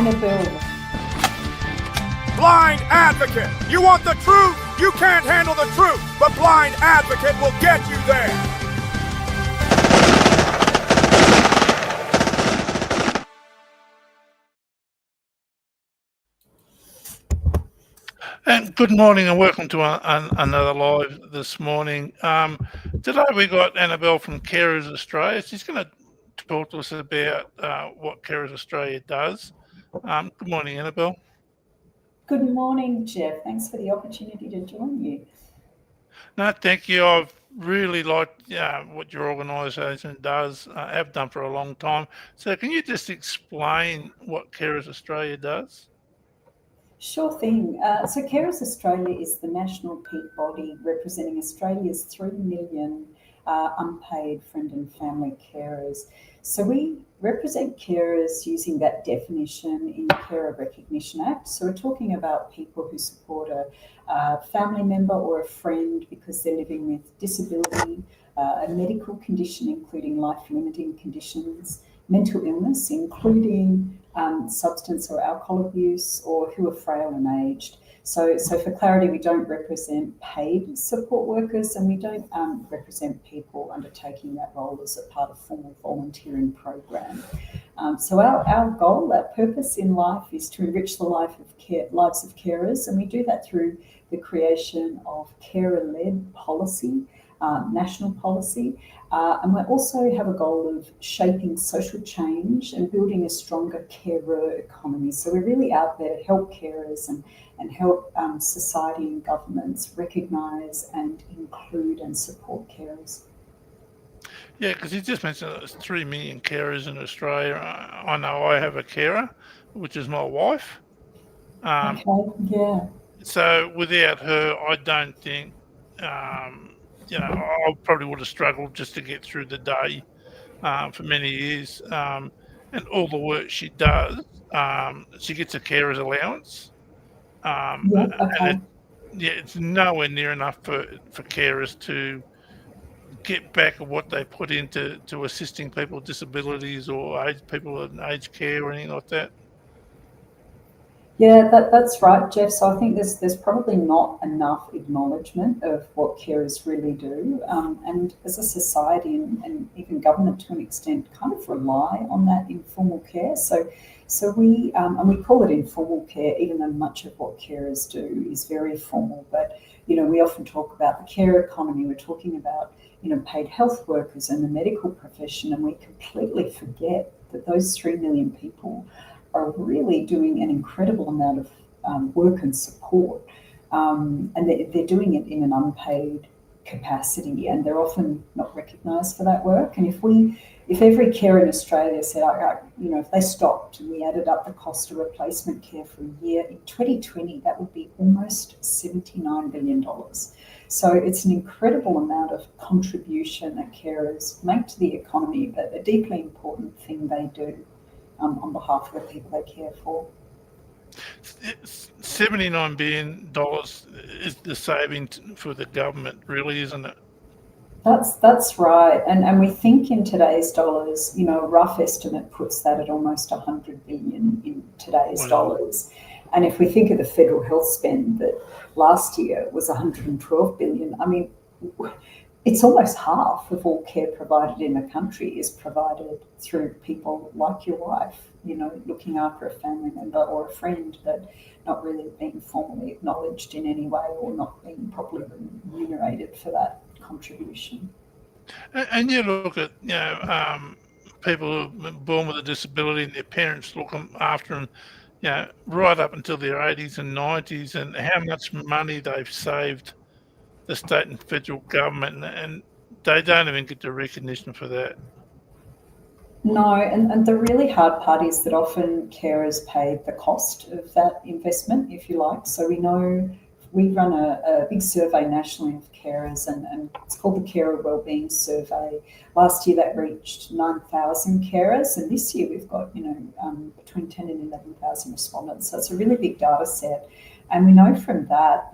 Annabelle. Blind Advocate. You want the truth? You can't handle the truth, but Blind Advocate will get you there. And good morning and welcome to another live this morning. Today we got Annabelle from Carers Australia. She's going to talk to us about what Carers Australia does. Good morning, Annabelle. Good morning, Jeff. Thanks for the opportunity to join you. No, thank you. I've really liked what your organisation does, have done for a long time. So can you just explain what Carers Australia does? Sure thing. So Carers Australia is the national peak body representing Australia's 3 million unpaid friend and family carers. So we represent carers using that definition in the Carer Recognition Act. So we're talking about people who support a family member or a friend because they're living with disability, a medical condition including life-limiting conditions, mental illness including substance or alcohol abuse, or who are frail and aged. So for clarity, we don't represent paid support workers, and we don't represent people undertaking that role as a part of formal volunteering program. So our goal, our purpose in life is to enrich the lives of carers, and we do that through the creation of carer-led policy, national policy, and we also have a goal of shaping social change and building a stronger carer economy. So we're really out there to help carers and help society and governments recognise and include and support carers. Yeah, because you just mentioned there's 3 million carers in Australia. I know I have a carer, which is my wife. Okay, yeah. So without her, I don't think, I probably would have struggled just to get through the day for many years. And all the work she does, she gets a carer's allowance. Yeah, okay. And it's nowhere near enough for carers to get back what they put into assisting people with disabilities or people in aged care or anything like that. Yeah, that's right, Jeff. So I think there's probably not enough acknowledgement of what carers really do, and as a society and even government to an extent, kind of rely on that informal care. So we and we call it informal care, even though much of what carers do is very formal. But we often talk about the care economy. We're talking about paid health workers and the medical profession, and we completely forget that those 3 million people are really doing an incredible amount of work and support, and they're doing it in an unpaid capacity, and they're often not recognised for that work. And if every carer in Australia said, if they stopped and we added up the cost of replacement care for a year, in 2020, that would be almost $79 billion. So it's an incredible amount of contribution that carers make to the economy, but a deeply important thing they do on behalf of the people they care for. $79 billion is the saving for the government, really, isn't it? That's right, and we think in today's dollars, a rough estimate puts that at almost 100 billion in today's dollars. And if we think of the federal health spend that last year was 112 billion, I mean, it's almost half of all care provided in the country is provided through people like your wife, looking after a family member or a friend, but not really being formally acknowledged in any way or not being properly remunerated for that contribution. And you look at, people who are born with a disability and their parents look after them, right up until their 80s and 90s, and how much money they've saved the state and federal government, and they don't even get the recognition for that. No, and the really hard part is that often carers pay the cost of that investment, if you like. So we know we run a big survey nationally of carers, and it's called the Carer Wellbeing Survey. Last year that reached 9,000 carers, and this year we've got between 10 and 11,000 respondents. So it's a really big data set, and we know from that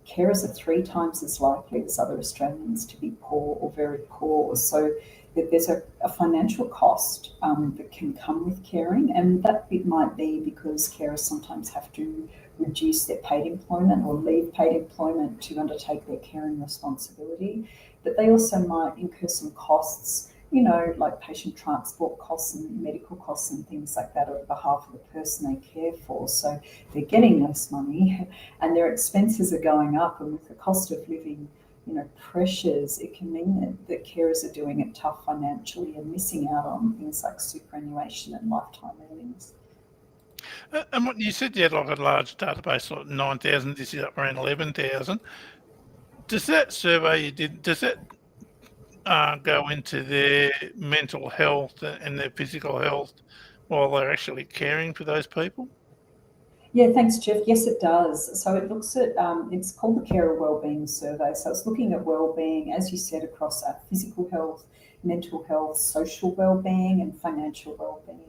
carers are 3 times as likely as other Australians to be poor or very poor. So that there's a financial cost that can come with caring, and that bit might be because carers sometimes have to reduce their paid employment or leave paid employment to undertake their caring responsibility. But they also might incur some costs, like patient transport costs and medical costs and things like that on behalf of the person they care for. So they're getting less money and their expenses are going up, and with the cost of living pressures, it can mean that carers are doing it tough financially and missing out on things like superannuation and lifetime earnings. And what you said, you had like a large database, like 9,000. This is up around 11,000. Does that survey you did? Does that go into their mental health and their physical health while they're actually caring for those people? Yeah, thanks, Jeff. Yes, it does. So it looks at, it's called the Carer Wellbeing Survey. So it's looking at wellbeing, as you said, across physical health, mental health, social wellbeing, and financial wellbeing.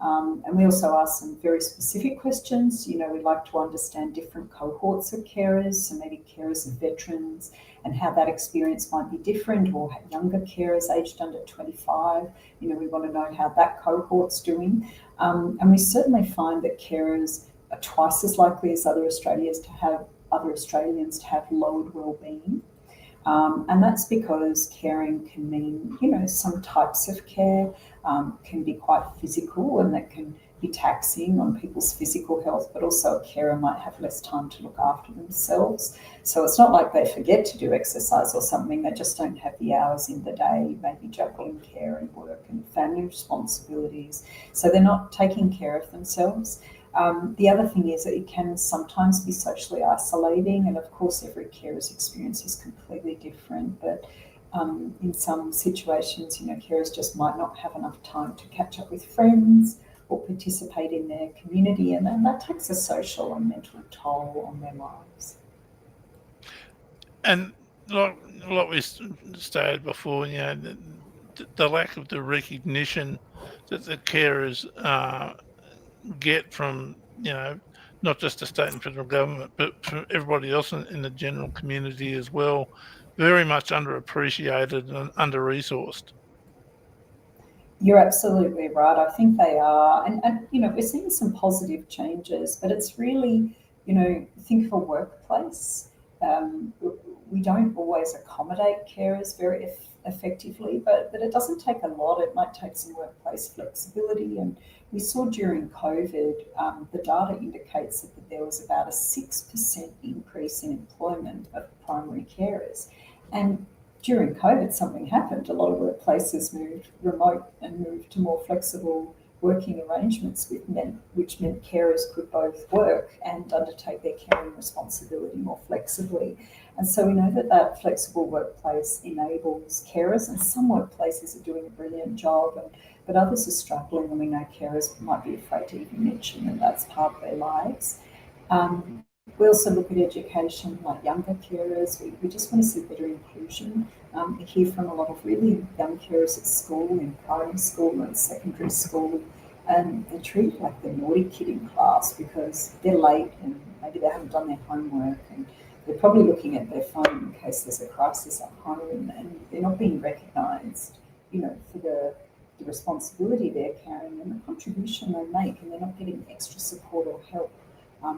And we also ask some very specific questions. We like to understand different cohorts of carers, so maybe carers of veterans, and how that experience might be different, or younger carers aged under 25. We want to know how that cohort's doing. And we certainly find that carers are twice as likely as other Australians to have lowered wellbeing. And that's because caring can mean, some types of care can be quite physical, and that can be taxing on people's physical health, but also a carer might have less time to look after themselves. So it's not like they forget to do exercise or something, they just don't have the hours in the day, maybe juggling care and work and family responsibilities. So they're not taking care of themselves. The other thing is that it can sometimes be socially isolating, and of course every carer's experience is completely different, but in some situations, carers just might not have enough time to catch up with friends or participate in their community, and then that takes a social and mental toll on their lives. And like we stated before, the lack of the recognition that the carers get from, not just the state and federal government, but from everybody else in the general community as well, very much underappreciated and under-resourced. You're absolutely right. I think they are. And we're seeing some positive changes, but it's really, think of a workplace. We don't always accommodate carers very effectively, but it doesn't take a lot. It might take some workplace flexibility. And we saw during COVID, the data indicates that there was about a 6% increase in employment of primary carers. And during COVID, something happened. A lot of workplaces moved remote and moved to more flexible working arrangements, which meant carers could both work and undertake their caring responsibility more flexibly. And so we know that flexible workplace enables carers, and some workplaces are doing a brilliant job, but others are struggling, and we know carers might be afraid to even mention that that's part of their lives. We also look at education, like younger carers. We just want to see better inclusion. We hear from a lot of really young carers at school, in primary school and secondary school, and they're treated like the naughty kid in class because they're late and maybe they haven't done their homework, and they're probably looking at their phone in case there's a crisis at home, and they're not being recognised, for the responsibility they're carrying and the contribution they make, and they're not getting extra support or help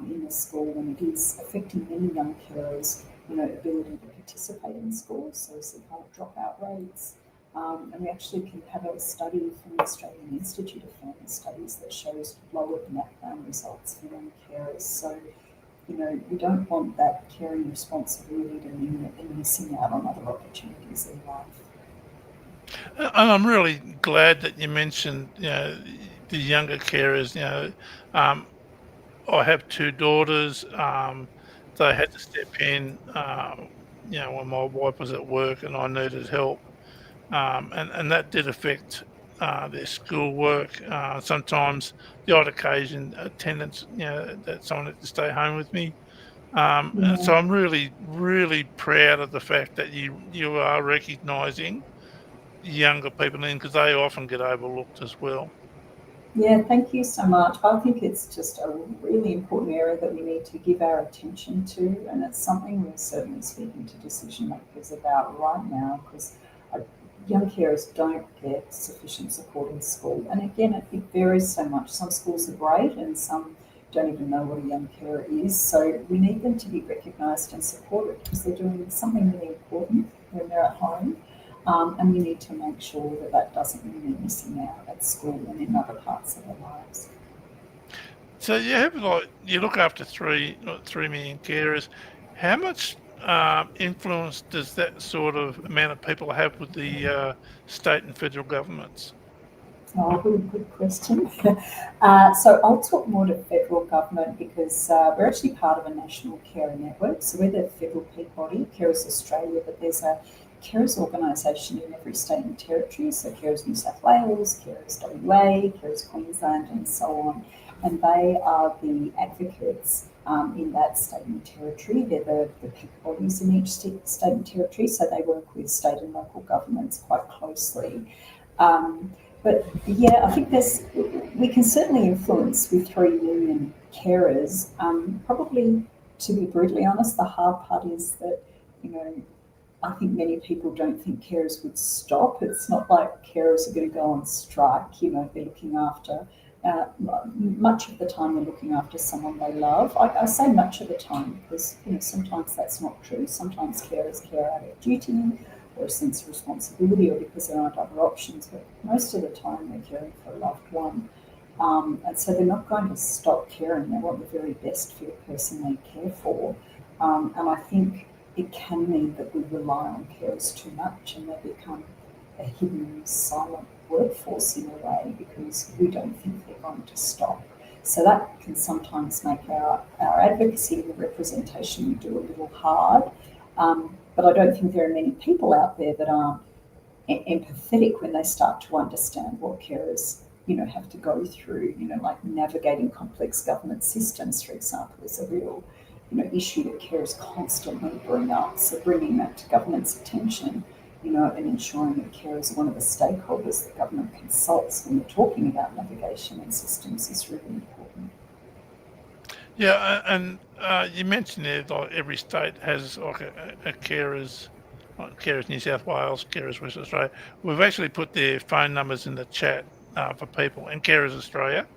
in the school, and it is affecting many young carers, ability to participate in school. So we see high dropout rates, and we actually can have a study from the Australian Institute of Family Studies that shows lower NAPLAN results for young carers. So, we don't want that caring responsibility to mean that they're missing out on other opportunities in life. And I'm really glad that you mentioned, the younger carers. I have two daughters. They had to step in, when my wife was at work and I needed help. And that did affect their schoolwork. Sometimes the odd occasion, attendance, that someone had to stay home with me. And so I'm really, really proud of the fact that you are recognising younger people in, because they often get overlooked as well. Yeah, thank you so much. I think it's just a really important area that we need to give our attention to, and it's something we're certainly speaking to decision makers about right now, because young carers don't get sufficient support in school. And again, it varies so much. Some schools are great and some don't even know what a young carer is. So we need them to be recognised and supported because they're doing something really important when they're at home. And we need to make sure that that doesn't mean they're missing out at school and in other parts of their lives. So you look after 3 million carers. How much influence does that sort of amount of people have with the state and federal governments? Oh, good question. So I'll talk more to federal government because we're actually part of a national carer network. So we're the federal peak body, Carers Australia, but there's a carers organisation in every state and territory. So Carers New South Wales, Carers WA, Carers Queensland, and so on. And they are the advocates in that state and territory. They're the peak bodies in each state and territory. So they work with state and local governments quite closely. But yeah, I think we can certainly influence with 3 million carers. Probably, to be brutally honest, the hard part is that, I think many people don't think carers would stop. It's not like carers are going to go on strike. They're looking after, much of the time they're looking after someone they love. I say much of the time because, sometimes that's not true. Sometimes carers care out of duty or a sense of responsibility or because there aren't other options, but most of the time they're caring for a loved one. And so they're not going to stop caring. They want the very best for the person they care for. And I think it can mean that we rely on carers too much and they become a hidden, silent workforce in a way because we don't think they're going to stop. So that can sometimes make our advocacy and the representation we do a little hard. But I don't think there are many people out there that aren't empathetic when they start to understand what carers, have to go through. Like navigating complex government systems, for example, is a real, issue that carers constantly bring up. So bringing that to government's attention, and ensuring that carers are one of the stakeholders that government consults when they're talking about navigation and systems is really important. Yeah, and you mentioned there like every state has like a carers, like Carers New South Wales, Carers West Australia. We've actually put their phone numbers in the chat for people, and Carers Australia,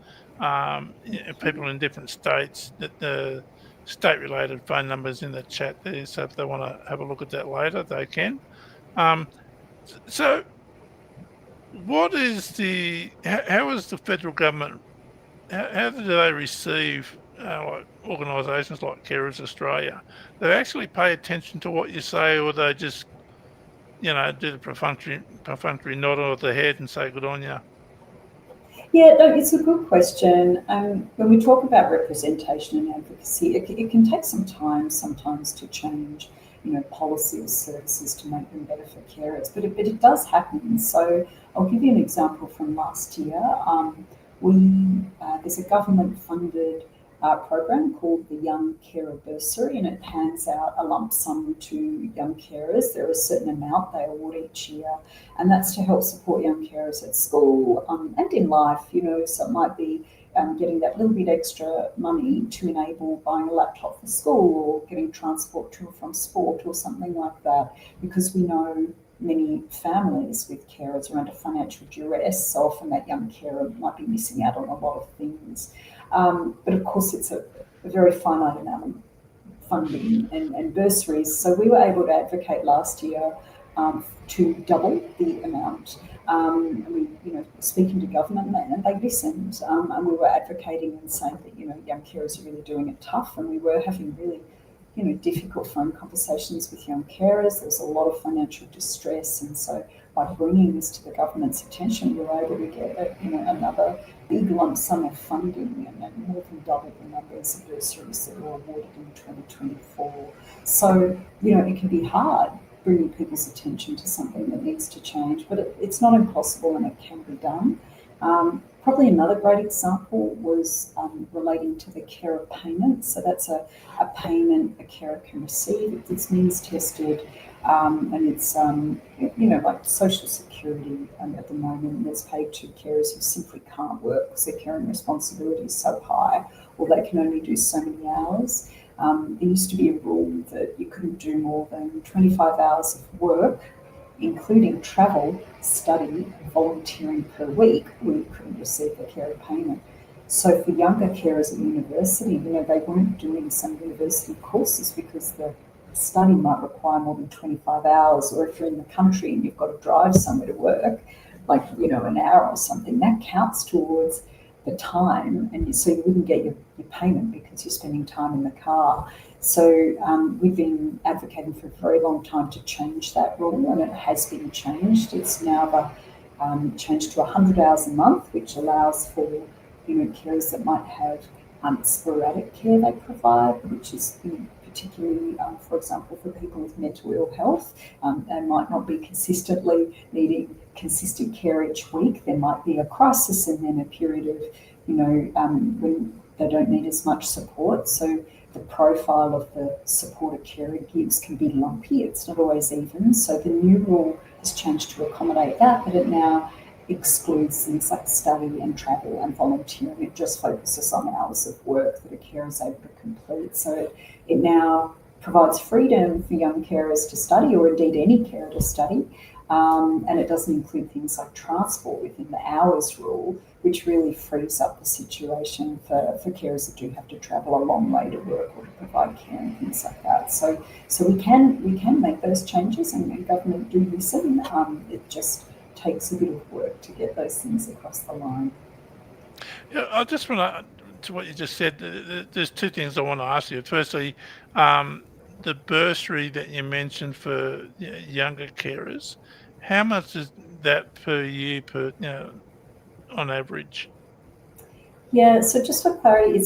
people in different states, that the state-related phone numbers in the chat there. So if they want to have a look at that later, they can. So what is how is the federal government, how do they receive like organisations like Carers Australia? Do they actually pay attention to what you say, or they just, do the perfunctory nod of the head and say good on you? Yeah, no, it's a good question. When we talk about representation and advocacy, it can take some time sometimes to change, policy or services to make them better for carers, but it does happen. So I'll give you an example from last year. There's a government-funded program called the Young Carer Bursary, and it hands out a lump sum to young carers. There are a certain amount they award each year, and that's to help support young carers at school and in life. So it might be getting that little bit extra money to enable buying a laptop for school or getting transport to or from sport or something like that, because we know many families with carers are under financial duress, so often that young carer might be missing out on a lot of things. But of course, it's a very finite amount of funding and bursaries. So we were able to advocate last year to double the amount. And we, speaking to government, and they listened. And we were advocating and saying that, young carers are really doing it tough, and we were having really, difficult phone conversations with young carers. There was a lot of financial distress, and so by bringing this to the government's attention, we were able to get another big lump sum of funding and more than double the numbers of bursaries that were awarded in 2024. So, it can be hard bringing people's attention to something that needs to change, but it's not impossible and it can be done. Probably another great example was relating to the carer payment. So that's a payment a carer can receive. It's means tested, and it's like Social Security at the moment. That's paid to carers who simply can't work because their caring responsibility is so high, or they can only do so many hours. There used to be a rule that you couldn't do more than 25 hours of work including travel, study, volunteering per week, we couldn't receive the carer payment. So for younger carers at university, they weren't doing some university courses because the study might require more than 25 hours, or if you're in the country and you've got to drive somewhere to work, like, an hour or something, that counts towards the time, and so you wouldn't get your payment because you're spending time in the car. So we've been advocating for a very long time to change that rule, and it has been changed. It's now changed to 100 hours a month, which allows for carers that might have sporadic care they provide, which is particularly, for example, for people with mental ill health. They might not be consistently needing consistent care each week. There might be a crisis and then a period of, when they don't need as much support. So the profile of the support a carer gives can be lumpy. It's not always even. So the new rule has changed to accommodate that, but it now excludes things like study and travel and volunteering. It just focuses on hours of work that a carer is able to complete. So it now provides freedom for young carers to study, or indeed any carer to study, and it doesn't include things like transport within the hours rule, which really frees up the situation for carers that do have to travel a long way to work or to provide care and things like that. So we can make those changes, and government do listen. It just takes a bit of work to get those things across the line. Yeah, I just want to what you just said. There's two things I want to ask you. Firstly, the bursary that you mentioned for younger carers, how much is that per year on average? Yeah, so just for clarity,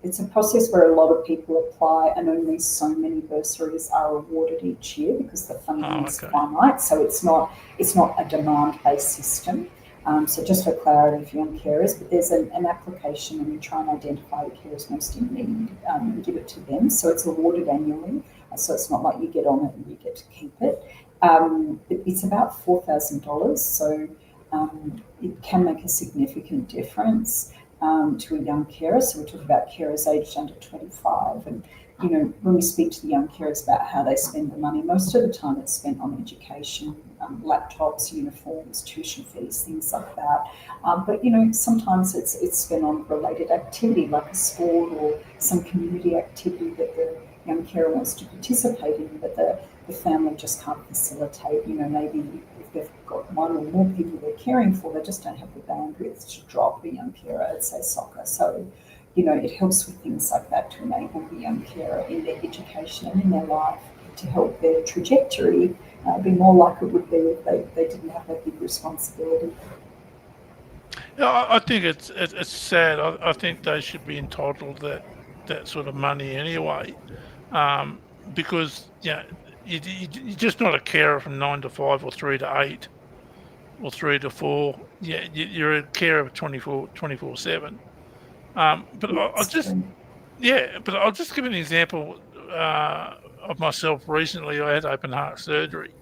it's a process where a lot of people apply, and only so many bursaries are awarded each year because the funding is finite. So it's not a demand-based system. So just for clarity for young carers, but there's an application, and we try and identify the carers most in need and give it to them. So it's awarded annually. So it's not like you get on it and you get to keep it. It's about $4,000. So it can make a significant difference to a young carer. So we talk about carers aged under 25, and when we speak to the young carers about how they spend the money, most of the time it's spent on education, laptops, uniforms, tuition fees, things like that. But sometimes it's spent on related activity like a sport or some community activity that the young carer wants to participate in, but the family just can't facilitate. Maybe if they've got one or more people they're caring for, they just don't have the bandwidth to drop a young carer at, say, soccer. So, it helps with things like that to enable the young carer in their education and in their life to help their trajectory be more like it would be if they didn't have that big responsibility. Yeah, I think it's sad. I think they should be entitled to that sort of money anyway, because you're just not a carer from 9 to 5 or 3 to 8 or 3 to 4. Yeah, you're a carer 24/7. But I'll just give an example of myself. Recently, I had open heart surgery.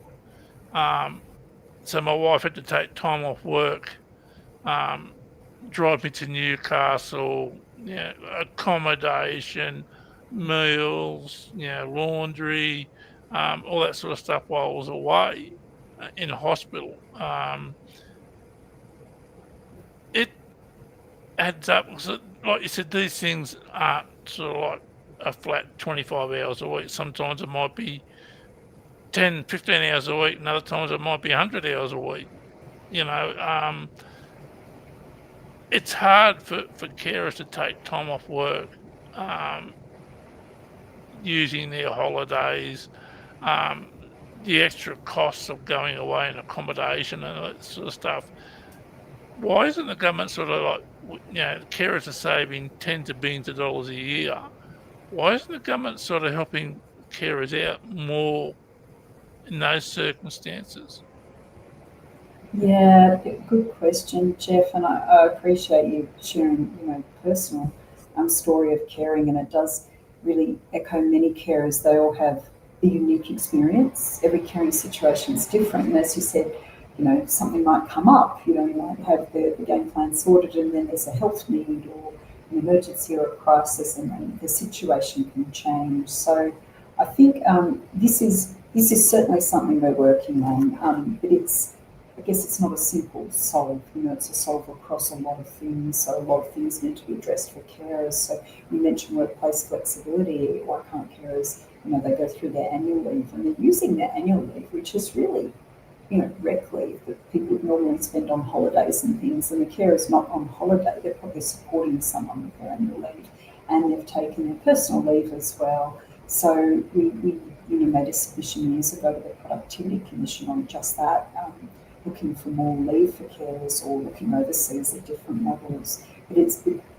So my wife had to take time off work, drive me to Newcastle, accommodation, meals, laundry, all that sort of stuff while I was away in hospital. It adds up. So, like you said, these things aren't sort of like a flat 25 hours a week. Sometimes it might be 10, 15 hours a week, and other times it might be 100 hours a week. It's hard for carers to take time off work, using their holidays, the extra costs of going away and accommodation and that sort of stuff. Why isn't the government sort of like, carers are saving tens of billions of dollars a year? Why isn't the government sort of helping carers out more in those circumstances? Yeah, good question, Jeff, and I appreciate you sharing, personal story of caring, and it does really echo many carers. They all have a unique experience. Every caring situation is different, and as you said, something might come up. You might have the game plan sorted, and then there's a health need or an emergency or a crisis, and then the situation can change. So I think this is This is certainly something we're working on, but I guess it's not a simple solve. It's a solve across a lot of things. So a lot of things need to be addressed for carers. So you mentioned workplace flexibility. Why can't carers, they go through their annual leave and they're using their annual leave, which is really, rec leave that people would normally spend on holidays and things, and the carer's not on holiday. They're probably supporting someone with their annual leave, and they've taken their personal leave as well. So we made a submission years ago to the Productivity Commission on just that, looking for more leave for carers or looking overseas at different models. But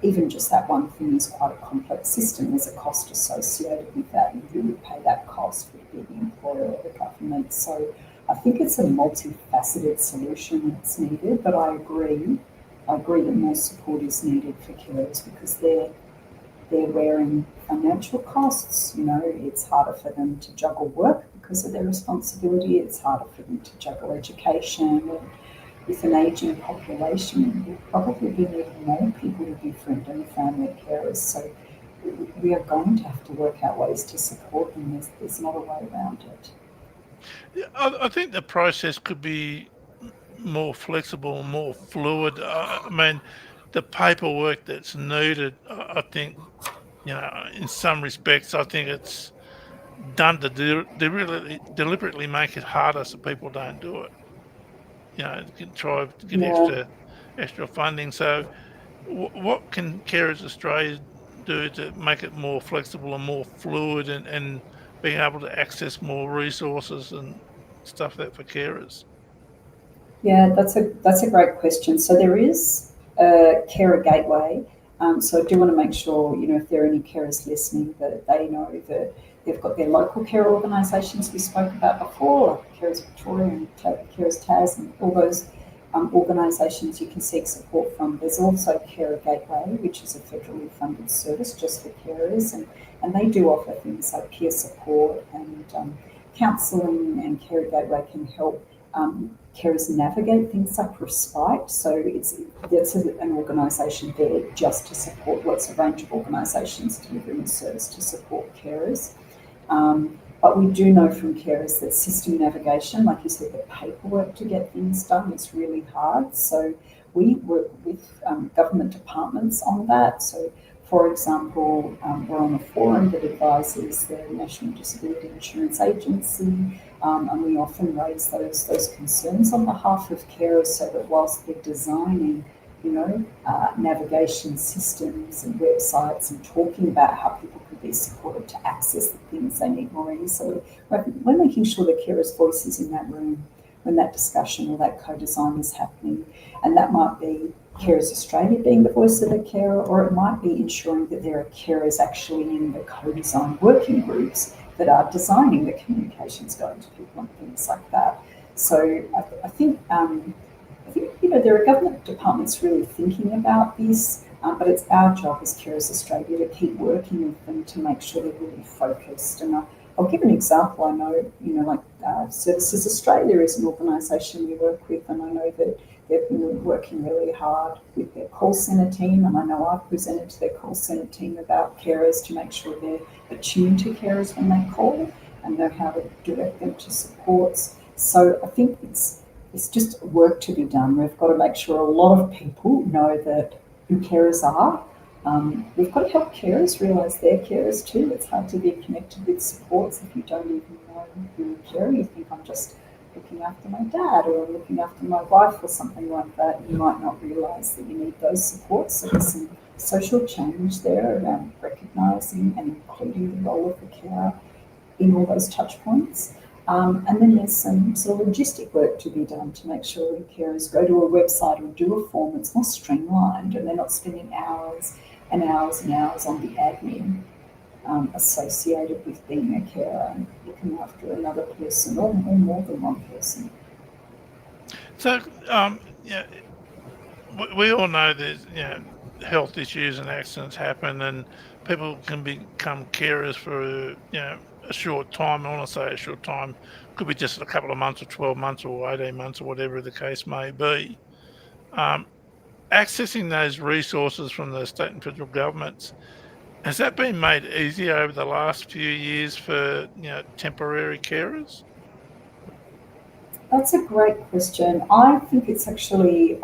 even just that one thing is quite a complex system. There's a cost associated with that, and who would pay that cost would be the employer or the government. So I think it's a multifaceted solution that's needed, but I agree that more support is needed for carers because they're wearing financial costs. It's harder for them to juggle work because of their responsibility. It's harder for them to juggle education. And with an ageing population, we'll probably be needing more people to be friend and family carers. So we are going to have to work out ways to support them. There's not a way around it. Yeah, I think the process could be more flexible, more fluid. I mean, the paperwork that's needed, I think, in some respects, I think it's done to deliberately make it harder so people don't do it. Can try to get Yeah. extra funding. So, what can Carers Australia do to make it more flexible and more fluid, and being able to access more resources and stuff that for carers? Yeah, that's a great question. So there is a carer gateway. So I do want to make sure, if there are any carers listening, that they know that they've got their local care organisations we spoke about before, like Carers Victoria and Carers Tas, and all those organisations you can seek support from. There's also Carer Gateway, which is a federally funded service just for carers, and they do offer things like peer support and counselling, and Carer Gateway can help carers navigate things like respite. So that's an organisation there just to support lots of range of organisations delivering a service to support carers. But we do know from carers that system navigation, like you said, the paperwork to get things done is really hard. So we work with government departments on that. So, for example, we're on a forum that advises the National Disability Insurance Agency, and we often raise those concerns on behalf of carers, so that whilst they're designing, navigation systems and websites and talking about how people can be supported to access the things they need more easily, we're making sure the carer's voice is in that room when that discussion or that co-design is happening. And that might be Carers Australia being the voice of the carer, or it might be ensuring that there are carers actually in the co-design working groups that are designing the communications going to people and things like that. So I think there are government departments really thinking about this, but it's our job as Carers Australia to keep working with them to make sure they're really focused. And I'll give an example. I know, Services Australia is an organisation we work with, and I know that they've been working really hard with their call centre team, and I know I've presented to their call centre team about carers to make sure they're attuned to carers when they call and know how to direct them to supports. So I think it's just work to be done. We've got to make sure a lot of people know that who carers are. We've got to help carers realise they're carers too. It's hard to get connected with supports if you don't even know who a carer. You think I'm just looking after my dad or I'm looking after my wife or something like that. You might not realise that you need those supports. So there's some social change there around recognising and including the role of the carer in all those touch points. And then there's some sort of logistic work to be done to make sure that carers go to a website or do a form that's more streamlined, and they're not spending hours and hours and hours on the admin associated with being a carer and looking after another person or more than one person. So, we all know there's health issues and accidents happen, and people can become carers for a short time. I want to say a short time could be just a couple of months or 12 months or 18 months or whatever the case may be. Accessing those resources from the state and federal governments, Has that been made easier over the last few years for temporary carers? That's a great question. I think it's actually,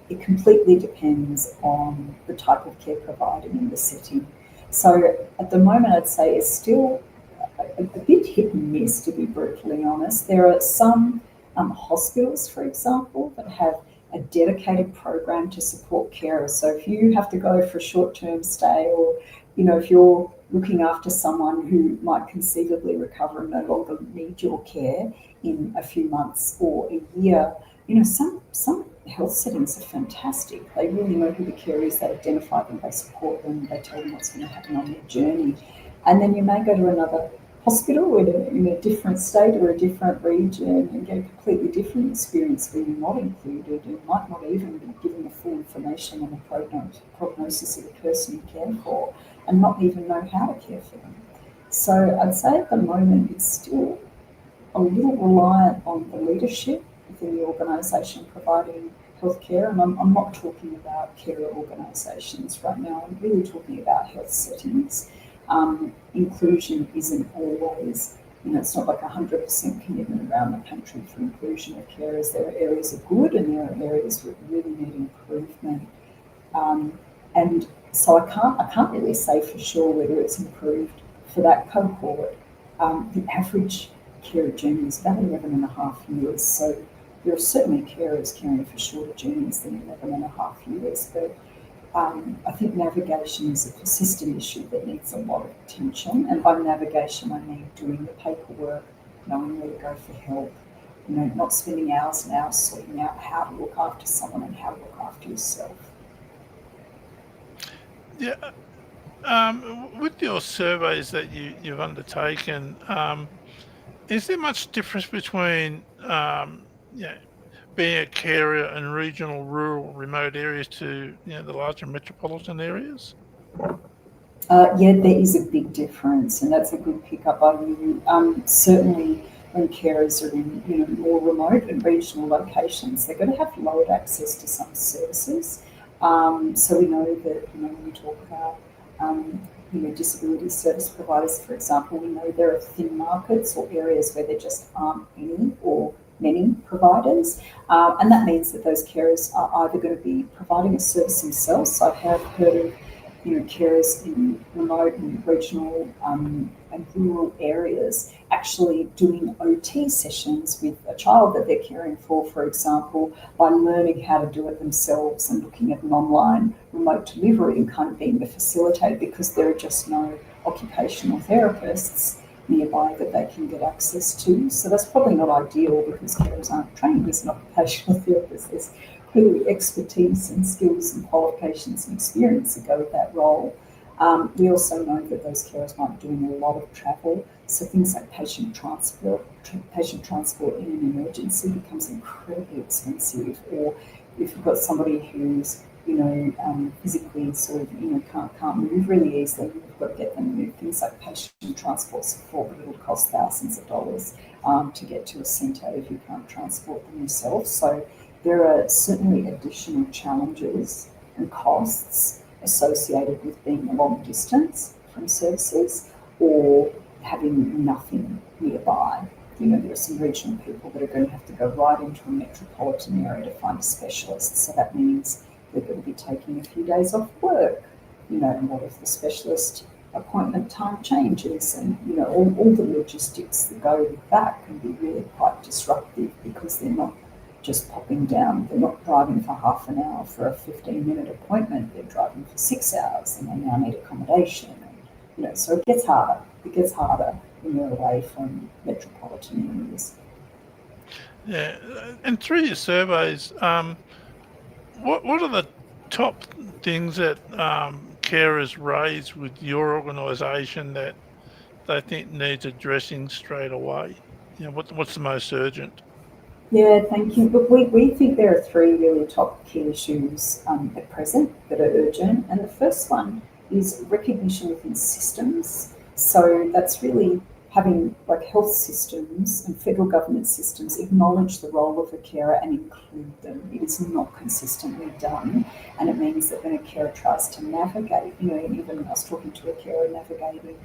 it completely depends on the type of care provided in the setting. So at the moment, I'd say it's still a bit hit and miss, to be brutally honest. There are some hospitals, for example, that have a dedicated program to support carers. So if you have to go for a short-term stay, or if you're looking after someone who might conceivably recover and no longer need your care in a few months or a year, some health settings are fantastic. They really know who the care is, they identify them, they support them, they tell them what's going to happen on their journey. And then you may go to another hospital in a different state or a different region and get a completely different experience where you're not included and might not even be given the full information on the prognosis of the person you care for, and not even know how to care for them. So I'd say at the moment it's still a little reliant on the leadership within the organisation providing healthcare, and I'm not talking about carer organisations right now, I'm really talking about health settings. Inclusion isn't always, it's not like 100% commitment around the country for inclusion of carers. There are areas of good and there are areas that really need improvement. And so I can't really say for sure whether it's improved for that cohort. The average carer journey is about 11 and a half years. So there are certainly carers caring for shorter journeys than 11 and a half years. But I think navigation is a persistent issue that needs a lot of attention. And by navigation, I mean doing the paperwork, knowing where to go for help, not spending hours and hours sorting out how to look after someone and how to look after yourself. Yeah. With your surveys that you've undertaken, is there much difference between being a carer in regional, rural, remote areas to the larger metropolitan areas? Yeah, there is a big difference, and that's a good pick-up by you. Certainly, when carers are in more remote and regional locations, they're going to have limited access to some services. So we know that when we talk about disability service providers, for example, we know there are thin markets or areas where there just aren't any or many providers, and that means that those carers are either going to be providing a service themselves. So I have heard of carers in remote and regional and rural areas actually doing OT sessions with a child that they're caring for example, by learning how to do it themselves and looking at an online remote delivery and kind of being the facilitator, because there are just no occupational therapists nearby that they can get access to. So that's probably not ideal because carers aren't trained as an occupational therapist. There's clearly expertise and skills and qualifications and experience that go with that role. We also know that those carers might be doing a lot of travel, so things like patient transport in an emergency becomes incredibly expensive. Or if you've got somebody who's physically sort of can't move really easily, you've got to get them moved. Things like patient transport support, but it'll cost thousands of dollars to get to a centre if you can't transport them yourself. So there are certainly additional challenges and costs associated with being a long distance from services or having nothing nearby. There are some regional people that are going to have to go right into a metropolitan area to find a specialist. So that means they're going to be taking a few days off work. And what if the specialist appointment time changes? And, all the logistics that go with that can be really quite disruptive because they're not just popping down. They're not driving for half an hour for a 15-minute appointment. They're driving for 6 hours and they now need accommodation. And, so it gets harder. It gets harder when you're away from metropolitan areas. Yeah, and through your surveys, what are the top things that carers raise with your organisation that they think needs addressing straight away? What's the most urgent? Yeah, thank you. Look, we think there are three really top key issues at present that are urgent. And the first one is recognition within systems. So that's really having like health systems and federal government systems acknowledge the role of a carer and include them. It is not consistently done, and it means that when a carer tries to navigate, even I was talking to a carer navigating,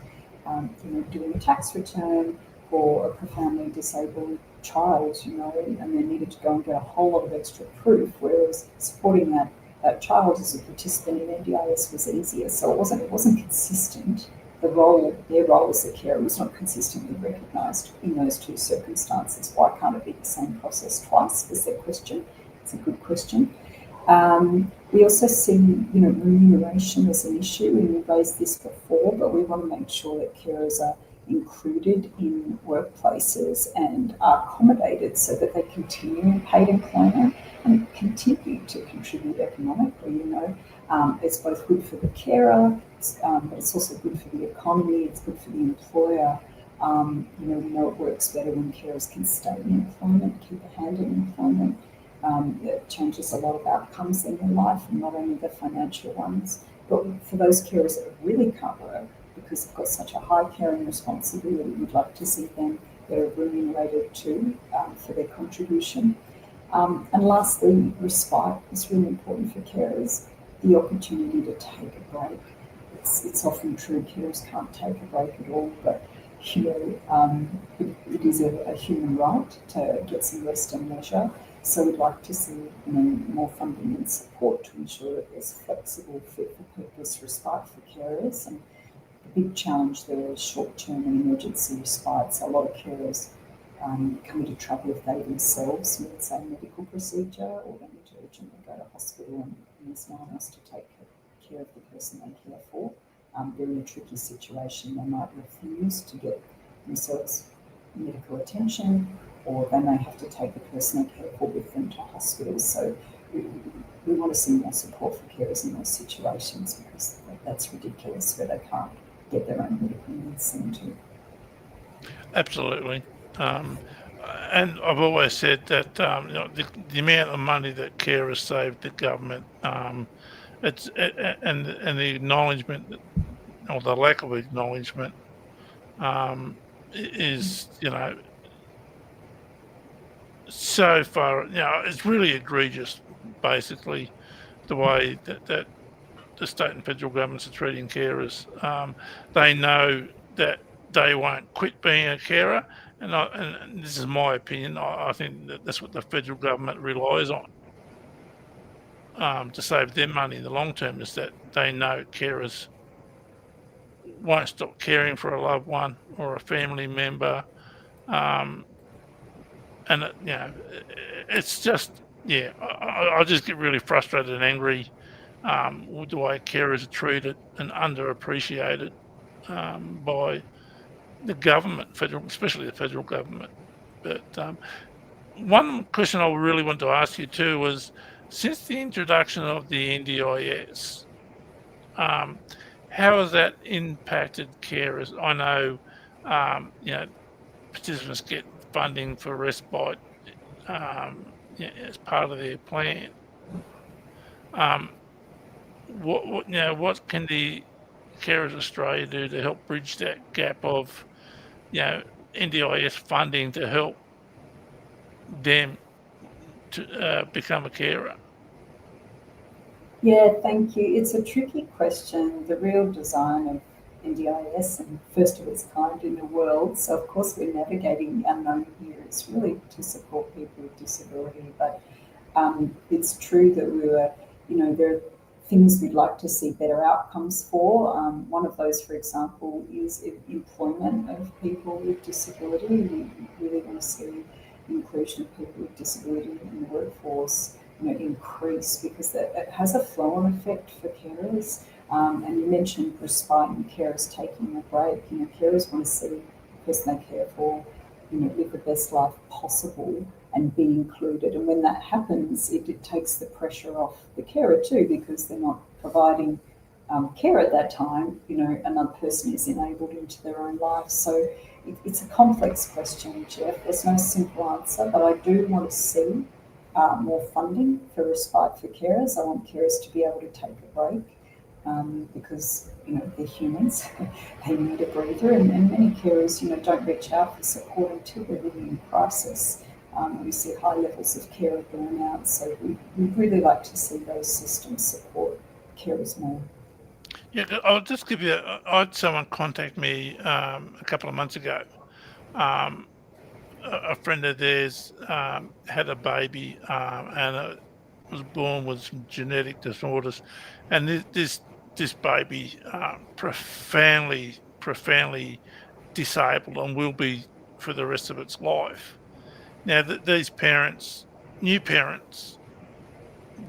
doing a tax return for a profoundly disabled child, and they needed to go and get a whole lot of extra proof, whereas supporting that child as a participant in NDIS was easier. So it wasn't consistent. Their role as a carer was not consistently recognised in those two circumstances. Why can't it be the same process twice? Is their question. It's a good question. We also see, remuneration as an issue, and we've raised this before, but we want to make sure that carers are included in workplaces and are accommodated so that they continue in paid employment and continue to contribute economically. It's both good for the carer, but it's also good for the economy, it's good for the employer. We know it works better when carers can stay in employment, keep a hand in employment. It changes a lot of outcomes in their life, and not only the financial ones, but for those carers that really can't work because they've got such a high caring responsibility, we'd like to see them that are remunerated too for their contribution. And lastly, respite is really important for carers, the opportunity to take a break. It's often true carers can't take a break at all, but it is a human right to get some rest and leisure. So we'd like to see more funding and support to ensure that there's flexible, fit-for-purpose respite for carers. And the big challenge there is short-term and emergency respite. So a lot of carers come into trouble if they themselves need, say, a medical procedure, or they need to urgently go to hospital and there's no one else to take care of the person they care for. They're in a tricky situation. They might refuse to get themselves medical attention, or they may have to take the person they care for with them to hospital. So we want to see more support for carers in those situations, because that's ridiculous where they can't get their own medical needs seen to. Absolutely. And I've always said that the amount of money that carers save the government, and the acknowledgement, or the lack of acknowledgement, is so far, it's really egregious. Basically, the way that the state and federal governments are treating carers. They know that they won't quit being a carer, and this is my opinion. I think that that's what the federal government relies on to save their money in the long term, is that they know carers won't stop caring for a loved one or a family member. And it's just, I just get really frustrated and angry with the way carers are treated and underappreciated by the government, especially the federal government. But one question I really want to ask you too was, since the introduction of the NDIS, how has that impacted carers? I know, participants get funding for respite as part of their plan. What can the Carers Australia do to help bridge that gap of NDIS funding to help them to become a carer? Yeah, thank you. It's a tricky question. The real design of NDIS, and first of its kind in the world, so of course we're navigating the unknown here. It's really to support people with disability, but it's true that there are things we'd like to see better outcomes for. One of those, for example, is employment of people with disability. We really want to see the inclusion of people with disability in the workforce increase, because it has a flow-on effect for carers. And you mentioned respite and carers taking a break. Carers want to see the person they care for live the best life possible and be included. And when that happens, it takes the pressure off the carer too, because they're not providing care at that time. Another person is enabled into their own life. So it's a complex question, Jeff. There's no simple answer, but I do want to see more funding for respite for carers. I want carers to be able to take a break. because they're humans. They need a breather, and many carers don't reach out for support until they're really in crisis. We see high levels of carer burnout, so we'd really like to see those systems support carers more. Yeah, I'll just give you. I had someone contact me a couple of months ago. Um, a friend of theirs had a baby and was born with some genetic disorders, and this baby profoundly disabled and will be for the rest of its life. Now, these parents, new parents,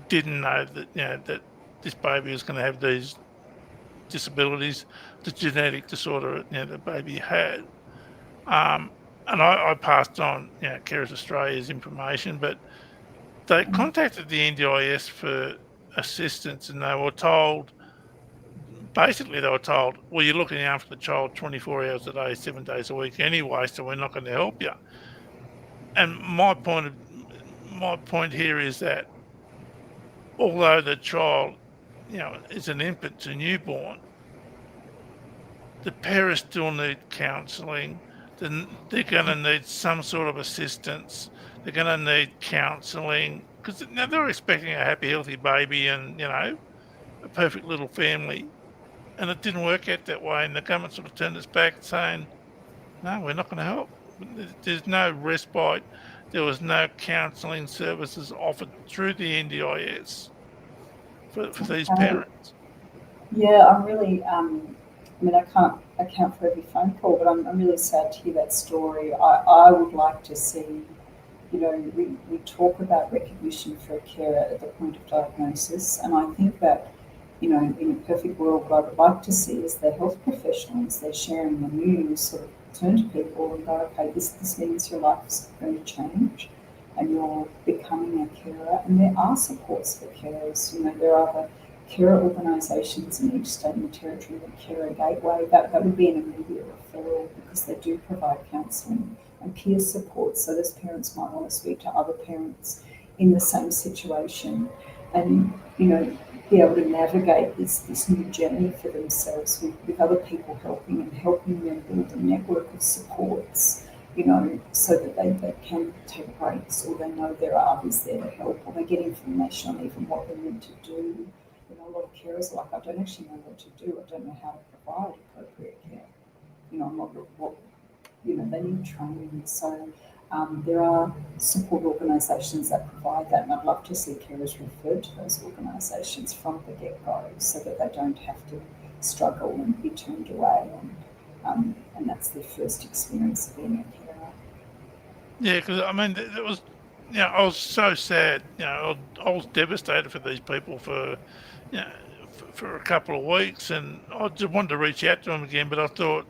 didn't know that that this baby was going to have these disabilities, the genetic disorder the baby had. Um, and I passed on Carers Australia's information, but they contacted the NDIS for assistance, and they were told, well, you're looking after the child 24 hours a day, 7 days a week anyway, so we're not going to help you. And my point here is that although the child, is an infant to newborn, the parents still need counselling. Then they're going to need some sort of assistance. They're going to need counselling because now they're expecting a happy, healthy baby and a perfect little family, and it didn't work out that way. And the government sort of turned its back, saying, "No, we're not going to help." There's no respite. There was no counselling services offered through the NDIS for these parents. Yeah, I'm really. I can't account for every phone call, but I'm really sad to hear that story. I would like to see, we talk about recognition for a carer at the point of diagnosis, and I think that, in a perfect world, what I would like to see is the health professionals, they're sharing the news, sort of turn to people and go, okay, this means your life's going to change and you're becoming a carer. And there are supports for carers. There are the carer organisations in each state and territory, the Carer Gateway. That would be an immediate referral because they do provide counselling and peer support. So those parents might want to speak to other parents in the same situation and, be able to navigate this new journey for themselves with other people helping them build a network of supports, so that they can take breaks, or they know there are others there to help, or they get information on even what they need to do. A lot of carers are like, I don't actually know what to do. I don't know how to provide appropriate care. I'm not what, they need training. So there are support organisations that provide that, and I'd love to see carers referred to those organisations from the get-go so that they don't have to struggle and be turned away, and that's their first experience of being a carer. Yeah, because it was, I was so sad. I was devastated for these people for, for a couple of weeks, and I just wanted to reach out to them again, but I thought,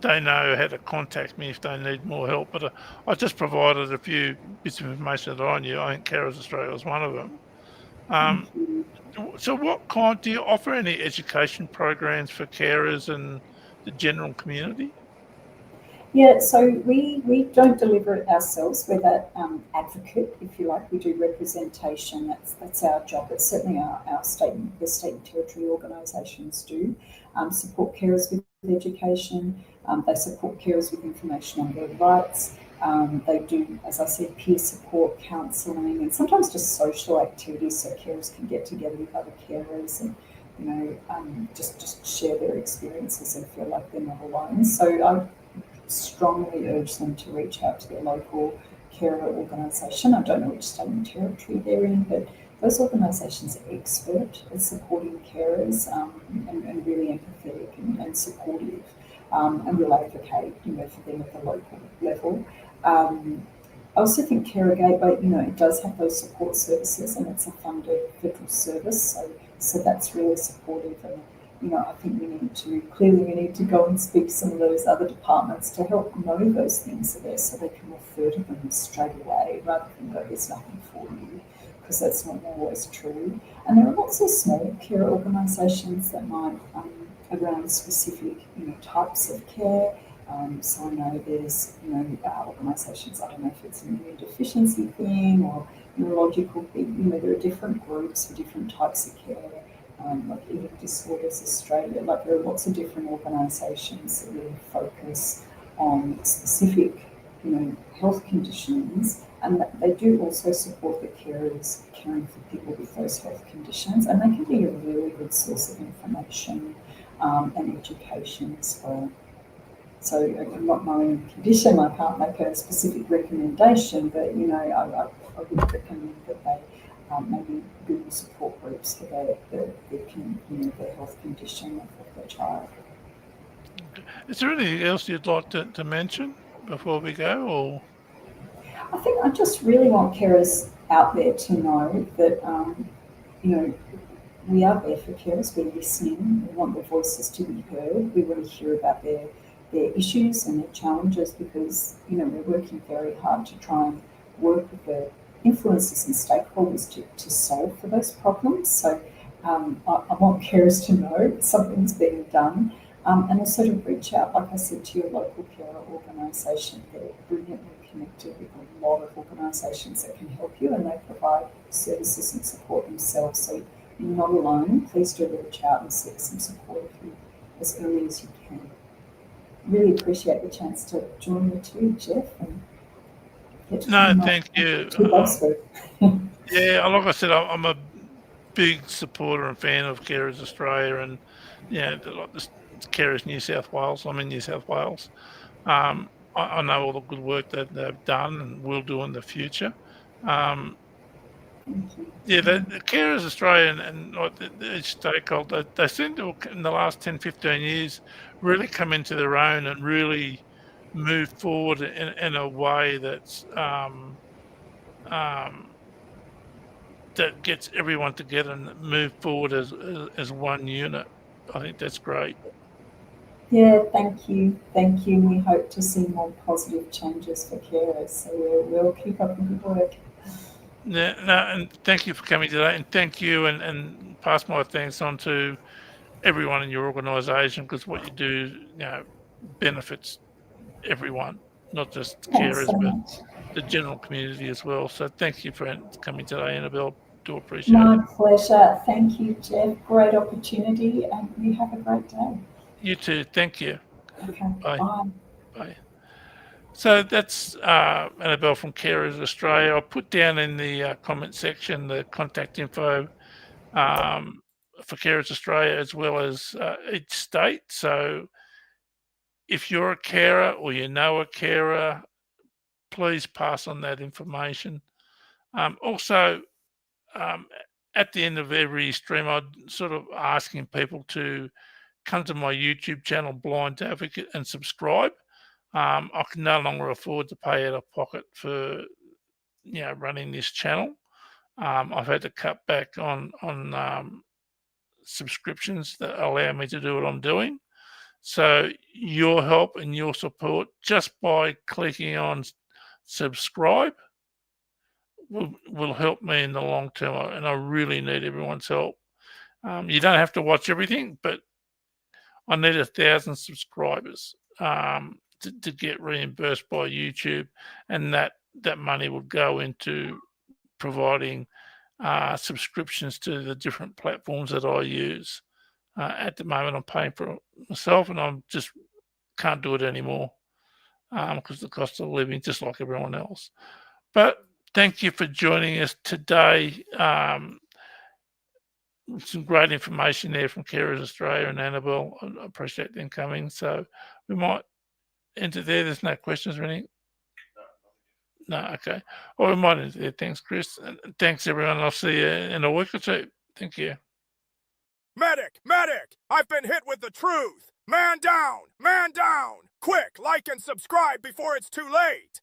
they know how to contact me if they need more help. But I just provided a few bits of information that I knew. I think Carers Australia was one of them. So do you offer any education programs for carers and the general community? Yeah, so we don't deliver it ourselves. We're that advocate, if you like. We do representation. That's our job. It's certainly the state and territory organisations do support carers with education. They support carers with information on their rights. They do, as I said, peer support, counselling, and sometimes just social activities so carers can get together with other carers and just share their experiences and feel like they're not alone. So I strongly urge them to reach out to their local carer organisation. I don't know which state and territory they're in, but those organisations are expert at supporting carers and really empathetic and supportive, and will advocate, for them at the local level. I also think Carer Gateway, it does have those support services, and it's a funded federal service, so that's really supportive. And I think we need to go and speak to some of those other departments to help know those things are there so they can refer to them straight away rather than go, there's nothing for you, because that's not always true. And there are lots of small care organisations that might, around specific, types of care. So I know there's, organisations, I don't know if it's an immune deficiency thing or neurological, there are different groups for different types of care. Like Eating Disorders Australia, like there are lots of different organisations that really focus on specific, health conditions, and that they do also support the carers caring for people with those health conditions, and they can be a really good source of information and education as well. So not knowing the condition, I can't make a specific recommendation, but I would recommend that they maybe Google support groups for their health condition of their child. Is there anything else you'd like to mention before we go, or? I think I just really want carers out there to know that we are there for carers. We're listening. We want their voices to be heard. We want to hear about their issues and their challenges, because we're working very hard to try and work with the influencers and stakeholders to solve for those problems. So I want carers to know something's being done, and also to reach out, like I said, to your local carer organisation. They're brilliantly connected with a lot of organisations that can help you, and they provide services and support themselves. So you're not alone. Please do reach out and seek some support as early as you can. Really appreciate the chance to join you too, Jeff. And Thank you. Yeah, like I said, I'm a big supporter and fan of Carers Australia, and like the Carers New South Wales. I'm in New South Wales. I know all the good work that they've done and will do in the future. The Carers Australia and like each stakeholder, they seem to, in the last 10, 15 years, really come into their own and really move forward in a way that's that gets everyone together and move forward as one unit. I think that's great. Yeah, thank you. We hope to see more positive changes for carers. So we'll keep up the good work. And thank you for coming today, and thank you, and pass my thanks on to everyone in your organisation, because what you do, benefits everyone, not just carers, but the general community as well. So thank you for coming today, Annabelle. Do appreciate it. My pleasure. Thank you, Jeff. Great opportunity, and you have a great day. You too. Thank you. Okay. Bye. Bye. Bye. So that's Annabelle from Carers Australia. I'll put down in the comment section the contact info for Carers Australia, as well as each state. So if you're a carer or you know a carer, please pass on that information. Also, at the end of every stream, I'm sort of asking people to come to my YouTube channel, Blind Advocate, and subscribe. I can no longer afford to pay out of pocket for running this channel. I've had to cut back on subscriptions that allow me to do what I'm doing. So your help and your support, just by clicking on subscribe, will help me in the long term, and I really need everyone's help. You don't have to watch everything, but I need 1,000 subscribers to get reimbursed by YouTube, and that money will go into providing subscriptions to the different platforms that I use. At the moment, I'm paying for it myself, and I'm just can't do it anymore because the cost of living, just like everyone else. But thank you for joining us today. Some great information there from Carers Australia and Annabelle. I appreciate them coming. So we might end it there. There's no questions or anything. No, okay. Well, we might end it there. Thanks, Chris. And thanks, everyone. I'll see you in a week or two. Thank you. Medic! Medic! I've been hit with the truth! Man down! Man down! Quick, like and subscribe before it's too late!